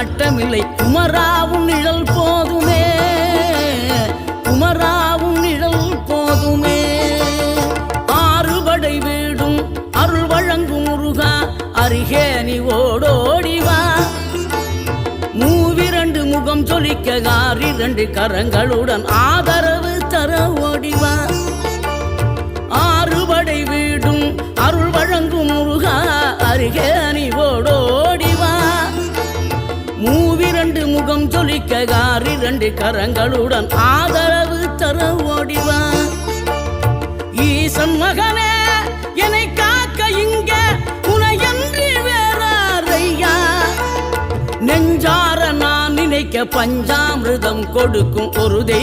நாட்டமில்லை. குமராவும் நிழல் போதுமே, குமராவும் நிழல் போதுமே. ஆறுபடை வீடும் அருள் வழங்கும் முருகா, அருகே நீ ஓடோடிவா. மூவிரண்டு முகம் சொலிக்க 2 கரங்களுடன் ஆதரவு தர ஓடிவா. ஆறுபடை வீடும் அருள் வழங்கும் முருகா, அருகே நீ ஓடோடிவா. மூவிரண்டு முகம் சொலிக்க 2 கரங்களுடன் ஆதரவு தர ஓடிவா. ஈசன் மகனே என்னை காக்க இங்க உனையன்றி வேறாரையா. நெஞ்சார நான் நினைக்க பஞ்சாமிர்தம் கொடுக்கும் ஒரு தெய்வம்